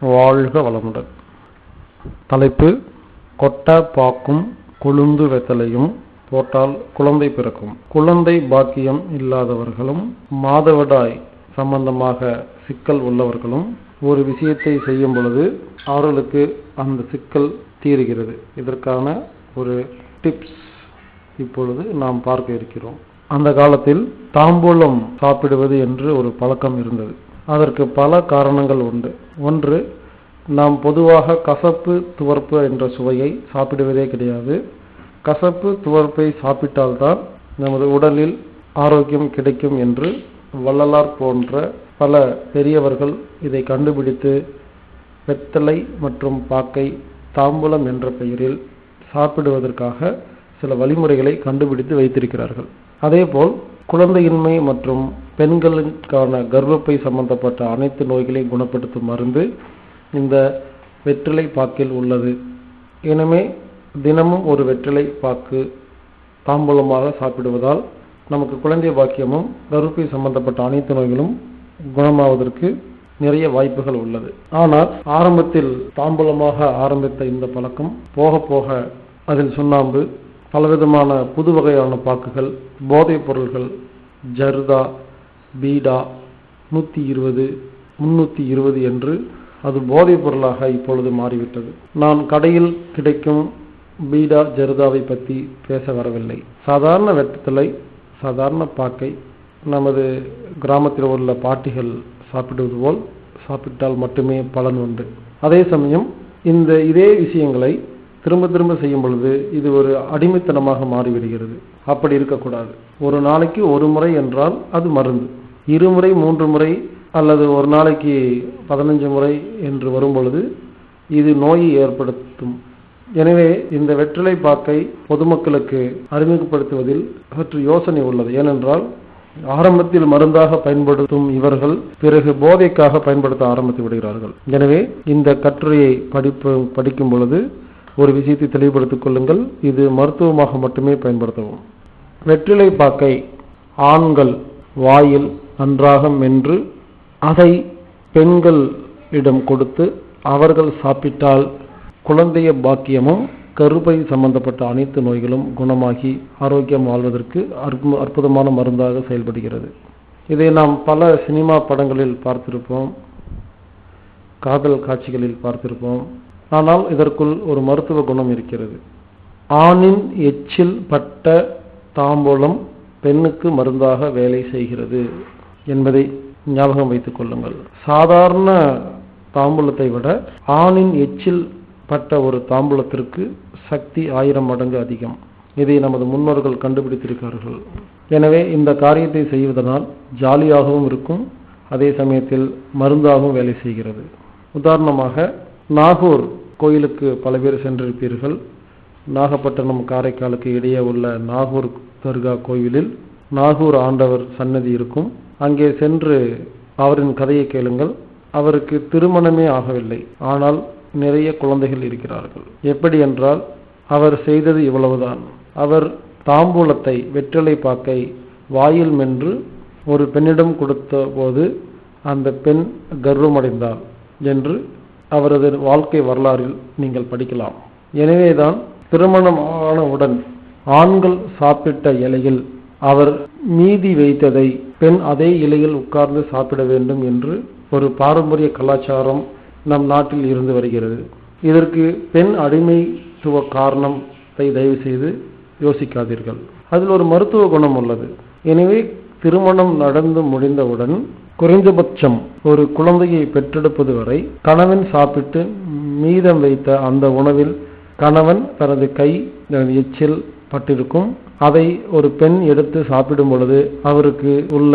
வாழ்க வளமுடன். தலைப்பு: கொட்ட பாக்கும் கொழுந்து வெத்தலையும் போட்டால் குழந்தை பிறக்கும். குழந்தை பாக்கியம் இல்லாதவர்களும் மாதவிடாய் சம்பந்தமாக சிக்கல் உள்ளவர்களும் ஒரு விஷயத்தை செய்யும் பொழுது அவர்களுக்கு அந்த சிக்கல் தீருகிறது. இதற்கான ஒரு டிப்ஸ் இப்பொழுது நாம் பார்க்க இருக்கிறோம். அந்த காலத்தில் தாம்பூலம் சாப்பிடுவது என்று ஒரு பழக்கம் இருந்தது. அதற்கு பல காரணங்கள் உண்டு. ஒன்று, நாம் பொதுவாக கசப்பு துவர்ப்பு என்ற சுவையை சாப்பிடுவதே கிடையாது. கசப்பு துவர்ப்பை சாப்பிட்டால்தான் நமது உடலில் ஆரோக்கியம் கிடைக்கும் என்று வள்ளலார் போன்ற பல பெரியவர்கள் இதை கண்டுபிடித்து வெத்தலை மற்றும் பாக்கை தாம்பூலம் என்ற பெயரில் சாப்பிடுவதற்காக சில வழிமுறைகளை கண்டுபிடித்து வைத்திருக்கிறார்கள். அதேபோல் குழந்தையின்மை மற்றும் பெண்களுக்கான கர்ப்பப்பை சம்பந்தப்பட்ட அனைத்து நோய்களையும் குணப்படுத்தும் மருந்து இந்த வெற்றிலை பாக்கில் உள்ளது. எனவே தினமும் ஒரு வெற்றிலை பாக்கு தாம்பூலமாக சாப்பிடுவதால் நமக்கு குழந்தை பாக்கியமும் கர்ப்பப்பை சம்பந்தப்பட்ட அனைத்து நோய்களும் குணமாவதற்கு நிறைய வாய்ப்புகள் உள்ளது. ஆனால் ஆரம்பத்தில் தாம்பூலமாக ஆரம்பித்த இந்த பழக்கம் போக போக அதில் சுண்ணாம்பு, பலவிதமான புது வகையான பாக்குகள், போதைப் பொருள்கள், ஜர்தா, பீடா 120, 320 என்று அது போதைப் பொருளாக இப்பொழுது மாறிவிட்டது. நான் கடையில் கிடைக்கும் பீடா ஜர்தாவை பற்றி பேச வரவில்லை. சாதாரண வெத்தலை, சாதாரண பாக்கை நமது கிராமத்தில் உள்ள பாட்டிகள் சாப்பிடுவது போல் சாப்பிட்டால் மட்டுமே பலன் உண்டு. அதே சமயம் இதே விஷயங்களை திரும்ப திரும்ப செய்யும் பொழுது இது ஒரு அடிமைத்தனமாக மாறிவிடுகிறது. அப்படி இருக்கக்கூடாது. ஒரு நாளைக்கு ஒரு முறை என்றால் அது மருந்து. 2 முறை 3 முறை அல்லது ஒரு நாளைக்கு 15 முறை என்று வரும் பொழுது இது நோயை ஏற்படுத்தும். எனவே இந்த வெற்றிலை பாக்கை பொதுமக்களுக்கு அறிமுகப்படுத்துவதில் சற்று யோசனை உள்ளது. ஏனென்றால் ஆரம்பத்தில் மருந்தாக பயன்படுத்தும் இவர்கள் பிறகு போதைக்காக பயன்படுத்த ஆரம்பித்து விடுகிறார்கள். எனவே இந்த கட்டுரையை படிக்கும் பொழுது ஒரு விஷயத்தை தெளிவுபடுத்திக் கொள்ளுங்கள். இது மருத்துவமாக மட்டுமே பயன்படுத்தவும். வெற்றிலை பாக்கை ஆண்கள் வாயில் நன்றாக மென்று அதை பெண்களிடம் கொடுத்து அவர்கள் சாப்பிட்டால் குழந்தைய பாக்கியமும் கருப்பை சம்பந்தப்பட்ட அனைத்து நோய்களும் குணமாகி ஆரோக்கியம் வாழ்வதற்கு அற்புதமான மருந்தாக செயல்படுகிறது. இதை நாம் பல சினிமா படங்களில் பார்த்திருப்போம், காதல் காட்சிகளில் பார்த்திருப்போம். ஆனால் இதற்குள் ஒரு மருத்துவ குணம் இருக்கிறது. ஆணின் எச்சில் பட்ட தாம்பூலம் பெண்ணுக்கு மருந்தாக வேலை செய்கிறது என்பதை ஞாபகம் வைத்துக் கொள்ளுங்கள். சாதாரண தாம்பூலத்தை விட ஆணின் எச்சில் பட்ட ஒரு தாம்பூலத்திற்கு சக்தி 1000 மடங்கு அதிகம். இதை நமது முன்னோர்கள் கண்டுபிடித்திருக்கிறார்கள். எனவே இந்த காரியத்தை செய்வதனால் ஜாலியாகவும் இருக்கும், அதே சமயத்தில் மருந்தாகவும் வேலை செய்கிறது. உதாரணமாக நாகூர் கோயிலுக்கு பல பேர் சென்றிருப்பீர்கள். நாகப்பட்டினம் காரைக்காலுக்கு இடையே உள்ள நாகூர் தர்கா கோயிலில் நாகூர் ஆண்டவர் சன்னதி இருக்கும். அங்கே சென்று அவரின் கதையை கேளுங்கள். அவருக்கு திருமணமே ஆகவில்லை, ஆனால் நிறைய குழந்தைகள் இருக்கிறார்கள். எப்படி என்றால் அவர் செய்தது இவ்வளவுதான். அவர் தாம்பூலத்தை, வெற்றிலை பாக்கை வாயில் மென்று ஒரு பெண்ணிடம் கொடுத்த போது அந்த பெண் கர்ப்பமடைந்தாள் என்று அவரது வாழ்க்கை வரலாறில் நீங்கள் படிக்கலாம். எனவேதான் திருமணம் ஆனவுடன் ஆண்கள் சாப்பிட்ட இலையில் அவர் மீதி வைத்ததை பெண் அதே இலையில் உட்கார்ந்து சாப்பிட வேண்டும் என்று ஒரு பாரம்பரிய கலாச்சாரம் நம் நாட்டில் இருந்து வருகிறது. இதற்கு பெண் அடிமைத்துவ காரணத்தை தயவு செய்து யோசிக்காதீர்கள். அதில் ஒரு மருத்துவ குணம் உள்ளது. எனவே திருமணம் நடந்து முடிந்தவுடன் குறைந்தபட்சம் ஒரு குழந்தையை பெற்றெடுப்பது வரை கணவன் சாப்பிட்டு மீதம் வைத்த அந்த உணவில் கணவன் தனது கை, எச்சில் பட்டிருக்கும். அதை ஒரு பெண் எடுத்து சாப்பிடும் பொழுது அவருக்கு உள்ள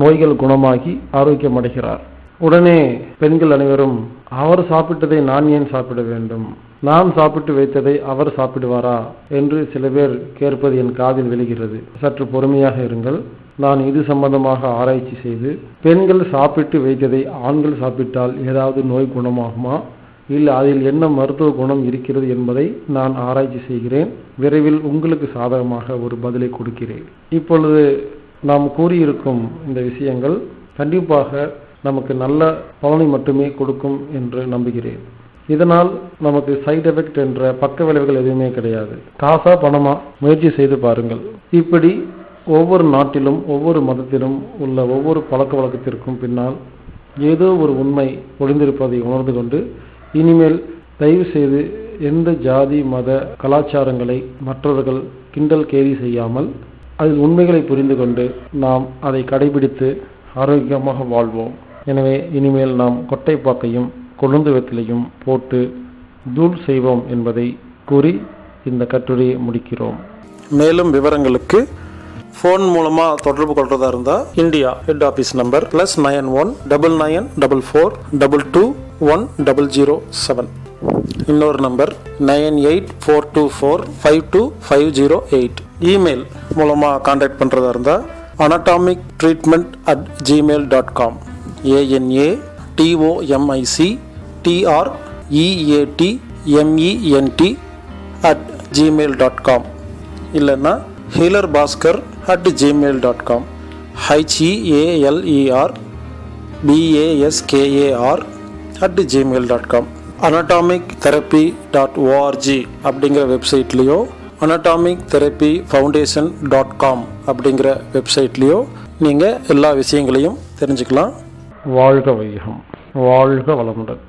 நோய்கள் குணமாகி ஆரோக்கியம் அடைகிறார். உடனே பெண்கள் அனைவரும் அவர் சாப்பிட்டதை நான் ஏன் சாப்பிட வேண்டும், நான் சாப்பிட்டு வைத்ததை அவர் சாப்பிடுவாரா என்று சில பேர் கேட்பது என் காதில் விழுகிறது. சற்று பொறுமையாக இருங்கள். நான் இது சம்பந்தமாக ஆராய்ச்சி செய்து பெண்கள் சாப்பிட்டு வைத்ததை ஆண்கள் சாப்பிட்டால் ஏதாவது நோய் குணமாகுமா, இல்லை அதில் என்ன மருத்துவ குணம் இருக்கிறது என்பதை நான் ஆராய்ச்சி செய்கிறேன். விரைவில் உங்களுக்கு சாதகமாக ஒரு பதிலை கொடுக்கிறேன். இப்பொழுது நாம் கூறியிருக்கும் இந்த விஷயங்கள் கண்டிப்பாக நமக்கு நல்ல பலனை மட்டுமே கொடுக்கும் என்று நம்புகிறேன். இதனால் நமக்கு சைடு எஃபெக்ட் என்ற பக்க விளைவுகள் எதுவுமே கிடையாது. காசா பணமா முயற்சி செய்து பாருங்கள். இப்படி ஒவ்வொரு நாட்டிலும் ஒவ்வொரு மதத்திலும் உள்ள ஒவ்வொரு பழக்க வழக்கத்திற்கும் பின்னால் ஏதோ ஒரு உண்மை ஒளிந்திருப்பதை உணர்ந்து கொண்டு இனிமேல் தயவு செய்து எந்த ஜாதி மத கலாச்சாரங்களை மற்றவர்கள் கிண்டல் கேலி செய்யாமல் அதில் உண்மைகளை புரிந்து கொண்டு நாம் அதை கடைபிடித்து ஆரோக்கியமாக வாழ்வோம். எனவே இனிமேல் நாம் கொட்டைப்பாக்கையும் கொழுந்து வெற்றிலையும் போட்டு தூள் செய்வோம் என்பதை கூறி இந்த கட்டுரையை முடிக்கிறோம். மேலும் விவரங்களுக்கு ஃபோன் மூலமாக தொடர்பு கொள்றதா இருந்தால் இந்தியா ஹெட் ஆஃபீஸ் நம்பர் +919942210007. இன்னொரு நம்பர் 9842452508. இமெயில் மூலமாக கான்டாக்ட் பண்ணுறதா இருந்தால் anatomictreatment@gmail.com ANATOMICTREATMENT@gmail.com இல்லைன்னா healerbhaskar@gmail.com HEALERBASKAR@gmail.com anatomictherapy.org அப்படிங்கிற வெப்சைட்லேயோ anatomictherapyfoundation.com அப்படிங்கிற வெப்சைட்லேயோ நீங்கள் எல்லா விஷயங்களையும் தெரிஞ்சுக்கலாம். வாழ்க வையகம், வாழ்க வளமுடன்.